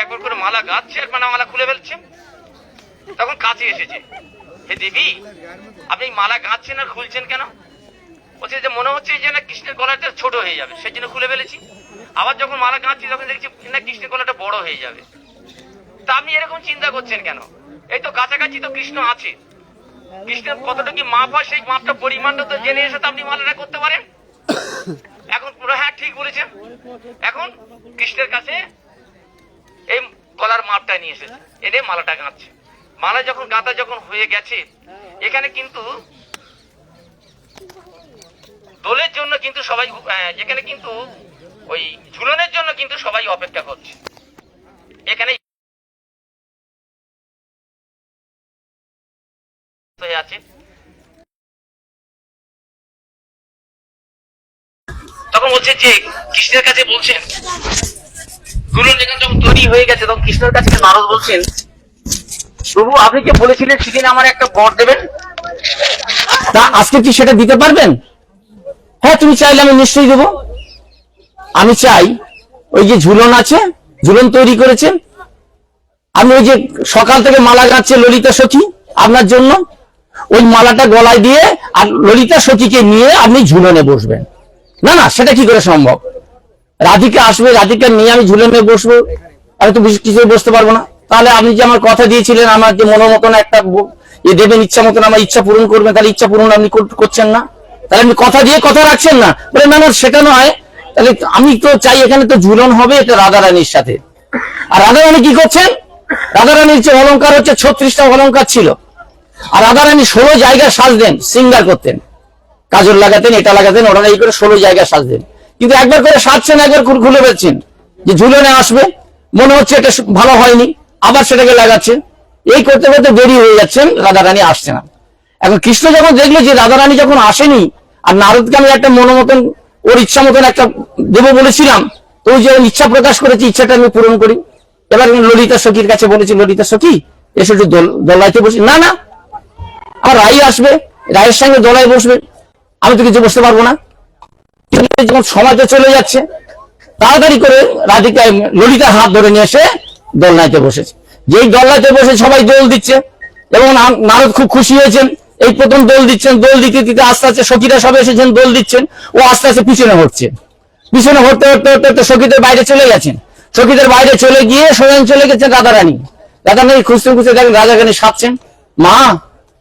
একবার করে মালা গাচ্ছে, একবার মালা খুলে ফেলছে। তখন কাছে এসেছে, হে দেবী আপনি মালা গাচ্ছেন আর খুলছেন কেন? বলছে যে মনে হচ্ছে যে না কৃষ্ণের গলাটা ছোট হয়ে যাবে, সেই জন্য খুলে ফেলেছি। আবার যখন মালা গাচ্ছি তখন দেখছি না কৃষ্ণের গলাটা বড় হয়ে যাবে। তা আপনি এরকম চিন্তা করছেন কেন? এই তো কাছাকাছি তো কৃষ্ণ আছে, কৃষ্ণের কতটা কি মাপ হয় সেই মাপটা পরিমাণটা তো জেনে এসে তো আপনি মালাটা করতে পারেন। এখন পুরো হ্যাঁ ঠিক বলেছেন। এখন কৃষ্ণের কাছে এই গলার মাপটা নিয়ে এসেছে, এনে মালাটা গাঁথছে। মালা যখন গাঁথা যখন হয়ে গেছে, এখানে কিন্তু দোলের জন্য কিন্তু সবাই, এখানে কিন্তু ওই ঝুলনের জন্য কিন্তু সবাই অপেক্ষা করছে। এখানে আছে, তখন বলছে যে কৃষ্ণের কাছে বলছেন, ঝুলন যখন তৈরি হয়ে গেছে তখন কৃষ্ণের কাছে নারদ বলছেন, প্রভু আপনি যে বলেছিলেন সেদিন আমার একটা বর দেবেন, তা আজকে কি সেটা দিতে পারবেন? হ্যাঁ তুমি চাইলে আমি নিশ্চয়ই দেবো। আমি চাই ওই যে ঝুলন আছে, ঝুলন তৈরি করেছেন, আমি ওই যে সকাল থেকে মালা গাচ্ছে ললিতা সখী আপনার জন্য, ওই মালাটা গলায় দিয়ে আর ললিতা সখীকে নিয়ে আপনি ঝুলনে বসবেন। না না সেটা কি করে সম্ভব? রাধিকা আসবে, রাধিকা নিয়ে আমি ঝুলনে বসবো, আমি তো কিছুই বসতে পারবো না। তাহলে আপনি যে আমার কথা দিয়েছিলেন আমার যে মনের মতন একটা দেবেন, ইচ্ছা মতন আমার ইচ্ছা পূরণ করবেন, তাহলে ইচ্ছা পূরণ আপনি করছেন না, তাহলে আপনি কথা দিয়ে কথা রাখছেন না। বলে না না সেটা নয়, তাহলে আমি তো চাই এখানে তো ঝুলন হবে এটা রাধারানীর সাথে। আর রাধারানী কি করছেন? রাধারানীর যে অলঙ্কার হচ্ছে 36টা অলঙ্কার ছিল, আর রাধারানী 16 জায়গায় সাজতেন, সিঙ্গার করতেন, কাজল লাগাতেন, এটা লাগাতেন, ওটা এই করে 16 জায়গায় সাজতেন। কিন্তু একবার করে সাজছেন, একবার খুলে ফেলছেন, যে ঝুলনে আসবে, মনে হচ্ছে এটা ভালো হয়নি, আবার সেটাকে লাগাচ্ছে, এই করতে করতে দেরি হয়ে যাচ্ছেন, রাধারানী আসছে না। এখন কৃষ্ণ যখন দেখলো যে রাধারানী যখন আসেনি, আর নারদকে আমি একটা মনোমতন ওর ইচ্ছা মতন একটা দেব বলেছিলাম, তো ওই যে ইচ্ছা প্রকাশ করেছি, ইচ্ছাটা আমি পূরণ করি। এবার ললিতা সখীর কাছে বলেছি, ললিতা সখী এসে একটু দোলাইতে বসি। না না আমার রাই আসবে, রায়ের সঙ্গে দোলায় বসবে, আমি তো কিছু বসতে পারবো না। যখন সময়টা চলে যাচ্ছে, তাড়াতাড়ি করে রাধিকা ললিতার হাত ধরে নিয়ে এসে দোলনাইতে বসেছে। যেই দোলনাইতে বসে সবাই দোল দিচ্ছে, এবং নারদ খুব খুশি হয়েছেন, এই প্রথম দোল দিচ্ছেন, দোল দিতে দিতে আস্তে আস্তে সখীরা সব এসেছেন, দোল দিচ্ছেন, ও আস্তে আস্তে পিছনে হচ্ছে, পিছনে হতে হতে হতে হতে সখীদের বাইরে চলে গেছেন। সখীদের বাইরে চলে গিয়ে সোজা চলে গেছেন রাধারানী। রাধারানী খুঁজতে খুঁজতে দেখেন রাধারানী সাজছেন। মা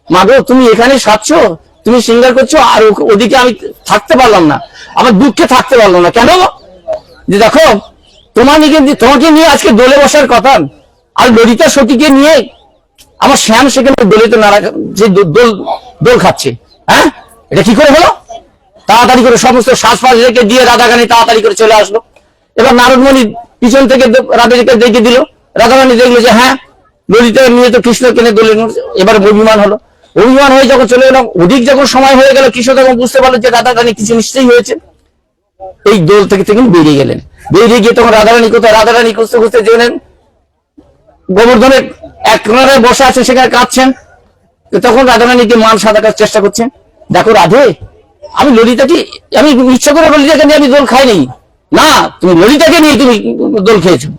মা গো তুমি এখানে সাজছো, তুমি সিঙ্গার করছো, আর ওদিকে আমি থাকতে পারলাম না, আমার দুঃখে থাকতে পারলাম না। কেন? যে দেখো তোমাকে নিয়ে আজকে দোলে বসার কথা, আর ললিতা সখীকে নিয়ে আমার শ্যাম সেখানে দোলিত যে দোল খাচ্ছে। হ্যাঁ এটা কি করে হলো? তাড়াতাড়ি করে সমস্ত শ্বাসফাস রেখে দিয়ে রাধারানী তাড়াতাড়ি করে চলে আসলো। এবার নারদমণি পিছন থেকে রাধাকে দেখে দিল, রাধারানী দেখলো যে হ্যাঁ ললিতা নিয়ে তো কৃষ্ণ কেনে দোলে। এবার অভিমান হলো, অভিমান হয়ে যখন চলে গেলাম, অধিক যখন সময় হয়ে গেল, কৃষ্ণ তখন বুঝতে পারলো যে রাধারানী কিছু নিশ্চয়ই হয়েছে, এই দোল থেকে বেরিয়ে গেলেন। বেরিয়ে গিয়ে তখন রাধারানী কোথায়, রাধারানী খুঁজতে খুঁজতে গেলেন গোবর্ধনের এক কোণায় বসে আছে, সেখানে কাঁদছেন। তখন রাধারানীকে মান সাদাকার চেষ্টা করছেন, দেখো রাধে আমি ললিতাকে, আমি ইচ্ছা করে ললিতাকে নিয়ে আমি দোল খাইনি। না তুমি ললিতাকে নিয়ে তুমি দোল খেয়েছো।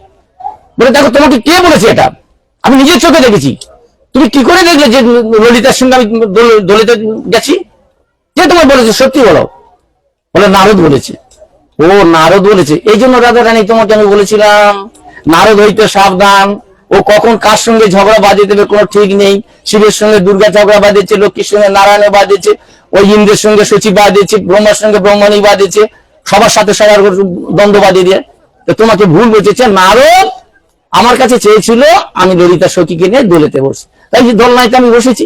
বলে দেখো তোমাকে কে বলেছে এটা? আমি নিজের চোখে দেখেছি। তুমি কি করে দেখলে যে ললিতার সঙ্গে আমি দোলেতে গেছি? কে তোমার বলেছে? সত্যি বলো। বলে নারদ বলেছে। ও নারদ বলেছে, এই জন্য রাধারানী তোমাকে আমি বলেছিলাম নারদ হইতে সাবধান, ও কখন কার সঙ্গে ঝগড়া বাঁধিয়ে দেবে কোনো ঠিক নেই। শিবের সঙ্গে দুর্গা ঝগড়া বাঁধিয়েছে, লক্ষ্মীর সঙ্গে নারায়ণে বাঁধিয়েছে, ওই ইন্দ্রের সঙ্গে সচিব বাঁধিয়েছে, ব্রহ্মার সঙ্গে ব্রহ্মণী বাঁধিয়েছে, সবার সাথে সবার দ্বন্দ্ব বাঁধিয়ে দিয়ে। তো তোমাকে ভুল বুঝেছে। নারদ আমার কাছে চেয়েছিল আমি ললিতা সখীকে নিয়ে দোলেতে বসি, তাই যে দোলনাইতে আমি বসেছি।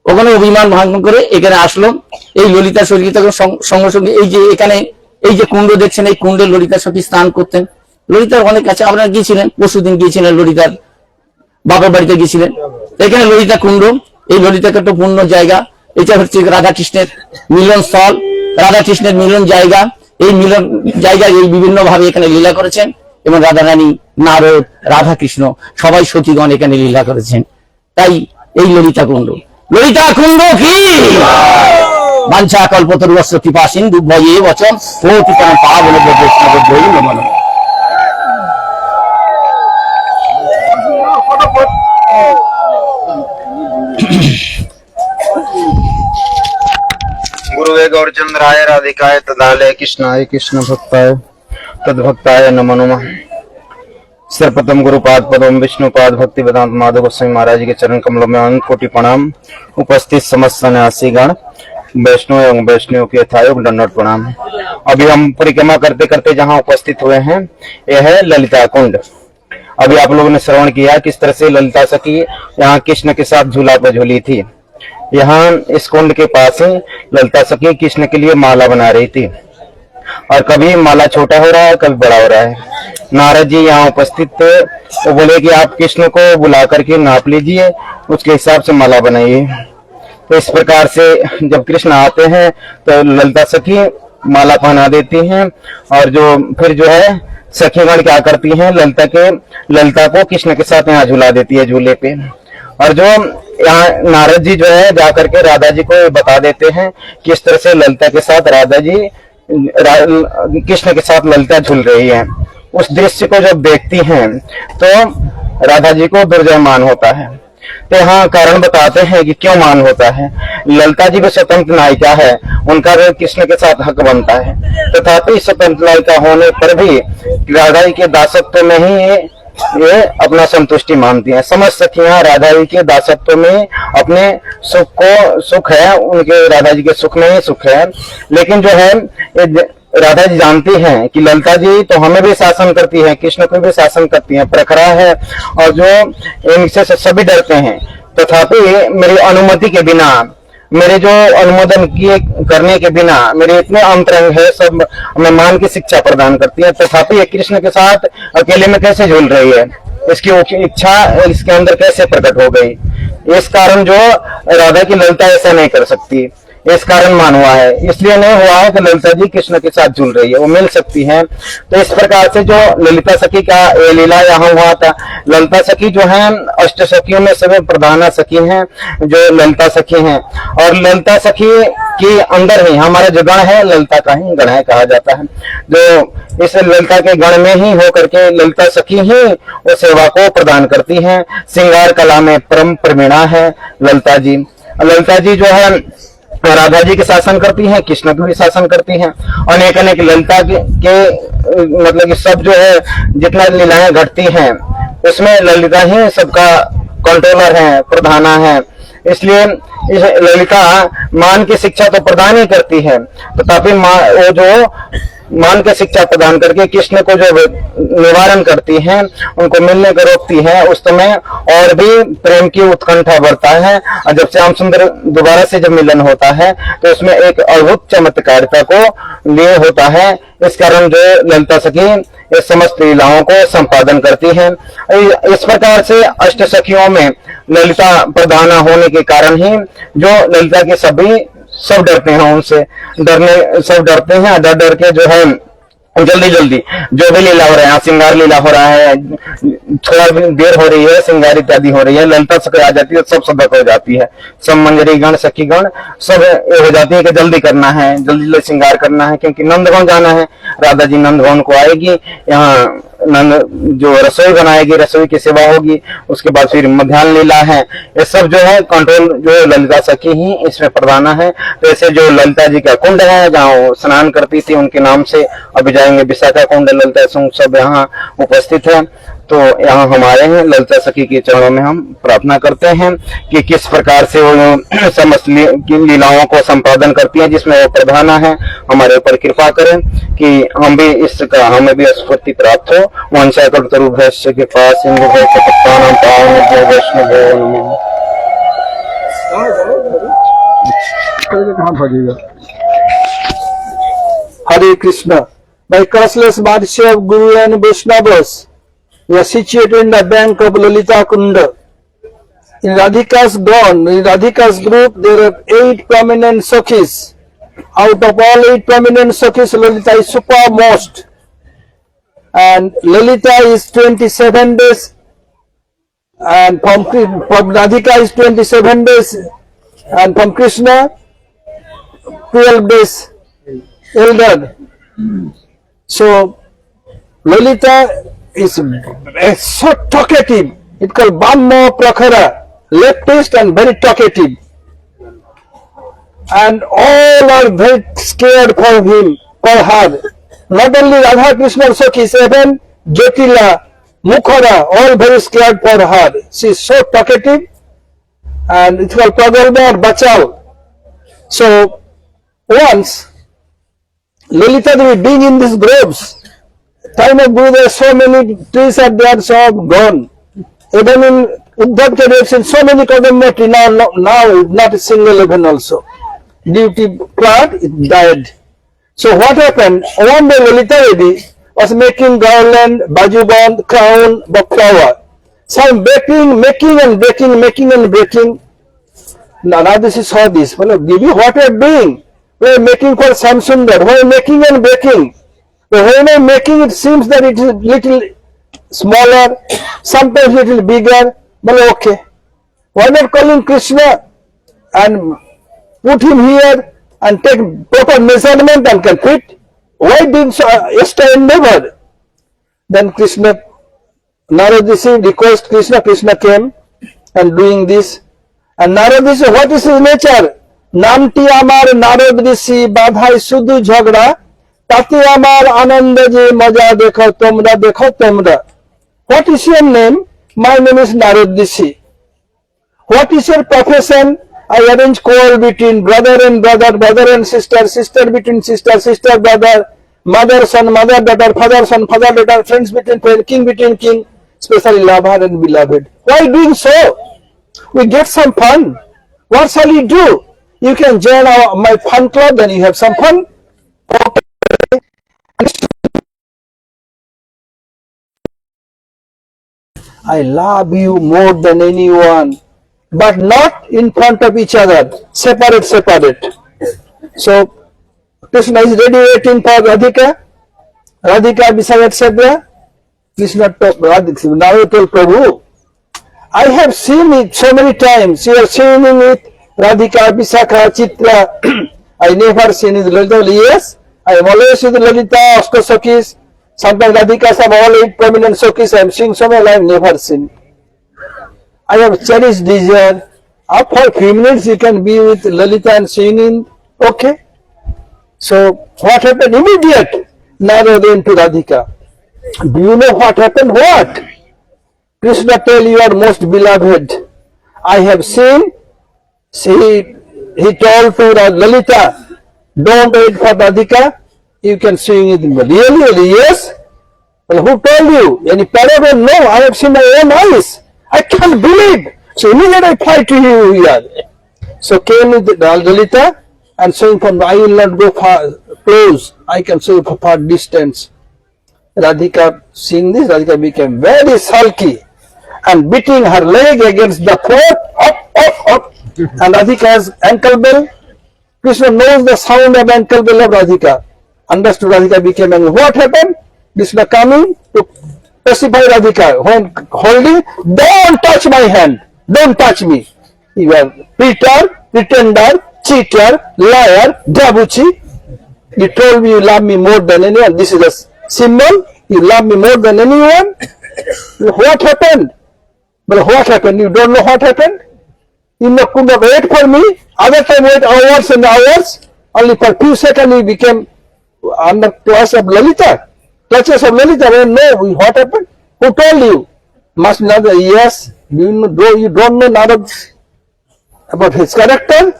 ওখানে অভিমান ভঙ্গ করে এখানে আসলো। এই ললিতা সখী তখন সঙ্গে সঙ্গে এই যে এখানে এই যে কুণ্ড দেখছেন, এই কুণ্ডে ললিতা সখী স্নান করতেন। ললিতার অনেক কাছে আপনারা গিয়েছিলেন, পরশুদিন গিয়েছিলেন, ললিতার বাবার বাড়িতে গিয়েছিলেন। এখানে ললিতা কুণ্ড, এই ললিতাকে একটা পূর্ণ জায়গা। এটা হচ্ছে রাধাকৃষ্ণের মিলন স্থল, রাধাকৃষ্ণের মিলন জায়গা। এই মিলন জায়গায় এই বিভিন্ন ভাবে এখানে লীলা করেছেন, এবং রাধারানী, নারদ, রাধাকৃষ্ণ সবাই সখীগণ এখানে লীলা করেছেন। তাই এই ললিতা কুণ্ড, ললিতা কুণ্ড কি বাঞ্ছা কল্পতরুশ্চ কৃপা সিন্ধু ভয়ে বচন পতিতানাং পাবনেভ্যো বৈষ্ণবেভ্যো নমো নমঃ। गौरचंद्राय राधिकाय तदालय कृष्णाय कृष्ण भक्ताय तद्भक्ताय नमो नमः। सर्वप्रथम गुरुपाद पदम विष्णुपाद भक्ति वेदांत माधव गोस्वामी महाराज के चरण कमलों में अनंत कोटि प्रणाम। उपस्थित समस्त सन्यासी गण, वैष्णव एवं वैष्णव के यथायोग दंडवत प्रणाम। अभी हम परिक्रमा करते करते जहाँ उपस्थित हुए हैं यह है ललिता कुंड। अभी आप लोगों ने श्रवण किया किस तरह से ललिता सखी यहाँ कृष्ण के साथ झूला पर झूली थी। यहाँ इस कुंड के पास ही ललिता सखी कृष्ण के लिए माला बना रही थी और कभी माला छोटा हो रहा है कभी बड़ा हो रहा है। नारद जी यहाँ उपस्थित थे, वो बोले कि आप कृष्ण को बुला करके नाप लीजिए, उसके हिसाब से माला बनाइए। तो इस प्रकार से जब कृष्ण आते हैं तो ललिता सखी माला पहना देती हैं और फिर जो है सखीगण क्या करती हैं, ललिता को कृष्ण के साथ यहाँ झूला देती है झूले पे। और जो यहाँ नारद जी जो है जाकर के राधा जी को बता देते हैं किस तरह से ललिता के साथ राधा जी कृष्ण के साथ ललिता झूल रही है। उस दृश्य को जब देखती हैं तो राधा जी को दुर्जय मान होता है। तो यहाँ कारण बताते हैं कि क्यों मान होता है। ललिता जी भी स्वतंत्र नायिका है, उनका भी कृष्ण के साथ हक बनता है, तथापि स्वतंत्र नायिका होने पर भी राधा जी के दासत्व में ही ये अपना संतुष्टि मानती हैं। समस्त सखियां राधा जी के दासत्व में अपने सुख है, उनके राधा जी के सुख में ही सुख है। लेकिन जो है राधा जी जानती हैं कि ललिता जी तो हमें भी शासन करती है, कृष्ण को भी शासन करती है, प्रखरा है और जो इनसे सभी डरते हैं। तथापि मेरी अनुमति के बिना, मेरे जो अनुमोदन किए करने के बिना मेरे इतने अंतरंग है सब हमें मान की शिक्षा प्रदान करती है। तथापि ये कृष्ण के साथ अकेले में कैसे झूल रही है, इसकी इच्छा इसके अंदर कैसे प्रकट हो गई। इस कारण जो राधा की ललिता ऐसा नहीं कर सकती, इस कारण मान हुआ है। इसलिए नहीं हुआ है कि ललिता जी कृष्ण के साथ झूल रही है, वो मिल सकती है। तो इस प्रकार से जो ललिता सखी का लीला यहाँ हुआ था। ललिता सखी जो है अष्ट सखियों में सभी प्रधान सखी हैं जो ललिता सखी हैं। और ललिता सखी के अंदर ही हमारा जो गण है ललिता का ही गण है कहा जाता है। जो इस ललिता के गण में ही होकर के ललिता सखी ही वो सेवा को प्रदान करती है। श्रृंगार कला में परम प्रवीणा है ललिता जी। ललिता जी जो है राधा जी के शासन करती हैं, कृष्ण को भी शासन करती हैं। अनेक अनेक ललिता के मतलब कि सब जो है जितना लीलाएं घटती हैं उसमें ललिता ही सबका कंट्रोलर है, प्रधाना है। इसलिए इस ललिता मान की शिक्षा तो प्रदान ही करती है, तथापि वो जो मान के शिक्षा प्रदान करके कृष्ण को जो निवारण करती हैं, उनको मिलने को रोकती है, उस समय और भी प्रेम की उत्कंठा बढ़ता है। और जब श्याम सुंदर दोबारा से जब मिलन होता है तो उसमें एक अद्भुत चमत्कारिता को लिए होता है। इस कारण जो ललिता सखी इस समस्त लीलाओं को संपादन करती है। इस प्रकार से अष्ट सखियों में ललिता प्रधाना होने के कारण ही जो ललिता के सब डरते हैं, उनसे सब डरते हैं। डर डर के जो है जल्दी जल्दी जो भी लीला हो रहा है, श्रृंगार लीला हो रहा है, थोड़ा देर हो रही है, श्रृंगार इत्यादि हो रही है, ललिता सखी आ जाती है, सब सदक हो जाती है। सब मंजरी गण सखी गण सब हो जाती है कि जल्दी करना है, जल्दी जल्दी श्रृंगार करना है, क्योंकि नंदगांव जाना है। राधा जी नंदगांव को आएगी, यहाँ नंद जो रसोई बनाएगी, रसोई की सेवा होगी, उसके बाद फिर मध्यान्ह लीला है। ये सब जो है कंट्रोल जो ललिता सखी ही इसमें प्रधाना है। तो ऐसे जो ललिता जी का कुंड है जहाँ वो स्नान करती थी, उनके नाम से अभी जाएंगे विशाखा कुंड, ललिता सब यहाँ उपस्थित है। तो यहाँ हमारे हैं ललिता सखी के चरणों में हम प्रार्थना करते हैं कि किस प्रकार से वो समस्त लीलाओं को संपादन करती हैं जिसमें वो प्रधाना है। हमारे ऊपर कृपा करें कि हम भी इसका हमें भी स्फूर्ति प्राप्त हो। वंशा कल्पतरु भैष्य के पास Hare Krishna. By classless mercy of Guru and Vaishnavas, we are situated in the bank of Lalita Kunda. In Radhika's group, there are 8 prominent Sakhis. Out of all 8 prominent Sakhis, Lalita is supermost. And Lalita is 27 days, and from Radhika is 27 days, and from Krishna 12 days elder. So Lalita is so talkative. It called Brahma Prakhara, leftist and very talkative. and all are very scared for him, for her. Not only Radha Krishna Sakhis, even Jyotila, Mukhara, all very scared for her. She is so talkative, and it's called Pragalba or Bachal. So once Lalita Devi being in these groves, time of Guru, there are so many trees are there, so gone. Even in Uddhav we have seen so many Kadamba trees, now not a single even also. Due to plant, it died. So what happened? One day Lalita Devi was making garland, bajuband, crown, flower. Some making and breaking. Now this is how this. Well, Devi, what are you doing? We are making for Samsundar. We are making and breaking. So when I am making, it seems that it is little smaller, sometimes little bigger. Well, okay. Why not calling Krishna and put him here and take proper measurement and can fit? Why doing so? Extra endeavor. Then Krishna, Narad Rishi request Krishna. Krishna came and doing this. And Narad Rishi, what is his nature? নামটি আমার নারদ ঋষি বাধাই শুধু ঝগড়া তাতে আমার আনন্দ যে মজা দেখো তোমরা What is your name? My name is Narad Rishi. What is your profession? I arrange quarrel between brother and brother, brother and sister, sister between sister, sister brother, mother son, mother daughter, father son, father daughter, friends between friends, king between king, especially lover and beloved. Why doing so? We get some fun. What shall we do? You can join my fun club, then you have some fun. I love you more than anyone, but not in front of each other, separate. So Krishna is ready waiting for Radhika beside Sadra. Krishna told Prabhu, I have seen it so many times. You are singing it, Radhika, Visakha, Chitra. I never seen it. Lalita, yes, I am always with Lalita, Ashtasakis. Sometimes Radhika, some all 8 prominent Sakis. I am seeing so many. I have never seen. I have cherished desire. Up for few minutes you can be with Lalita and singing. Okay. So what happened? Immediate Narad went to Radhika. Do you know what happened? What? Krishna tell you are most beloved. I have seen. He told to Lalita, don't wait for Radhika. You can sing it. Really? Yes. Well, who told you? Any paragon? No, I have seen my own eyes. I can't believe. So immediately I fly to you here. So came with Lalita and saying, I will not go far close. I can see for far distance. Radhika seeing this, Radhika became very sulky and beating her leg against the floor, up. And Radhika's ankle bell. Krishna knows the sound of ankle bell of Radhika. Understood. Radhika became angry. What happened? Krishna coming to pacify Radhika. When holding, don't touch my hand. Don't touch me. You are pretender, cheater, liar, dabuchi. You told me you love me more than anyone. This is a symbol. You love me more than anyone. What happened? But what happened? You don't know what happened? You could not wait for me. Other time wait hours and hours. Only for few seconds you became under clutches of Lalita. No, what happened? Who told you? Must not. Yes. You don't know Narad about his character.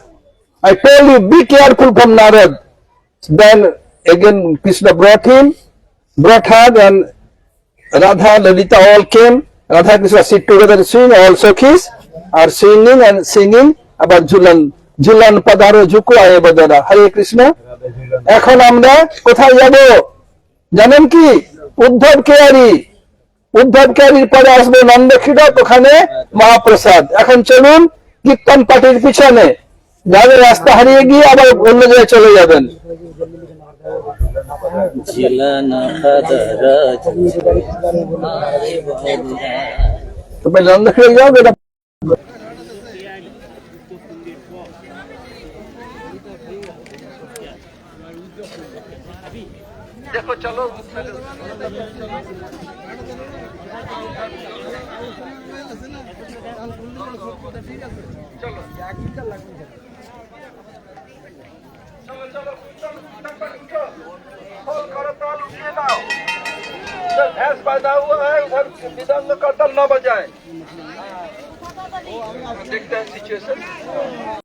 I told you be careful from Narad. Then again Krishna brought her, and Radha, Lalita all came. Radha Krishna sit together and sing. All Sakhis are singing about Julan Padaro Juku Aye Badara. Hare Krishna. এখন আমরা কোথায় যাব জানেন কি? উদ্ধব কেয়ারির পরে আসবে নন্দক্ষীরত, ওখানে মহাপ্রসাদ। এখন চলুন কীর্তন পার্টির পিছনে যাদের রাস্তা হারিয়ে গিয়ে আবার অন্য জায়গায় চলে যাবেন। নন্দক্ষীরে যাও বেটা। দেখো চলো চলো भैंस पैदा हुआ है उधर विदंग करतल न बजाए देखते हैं सिचुएशन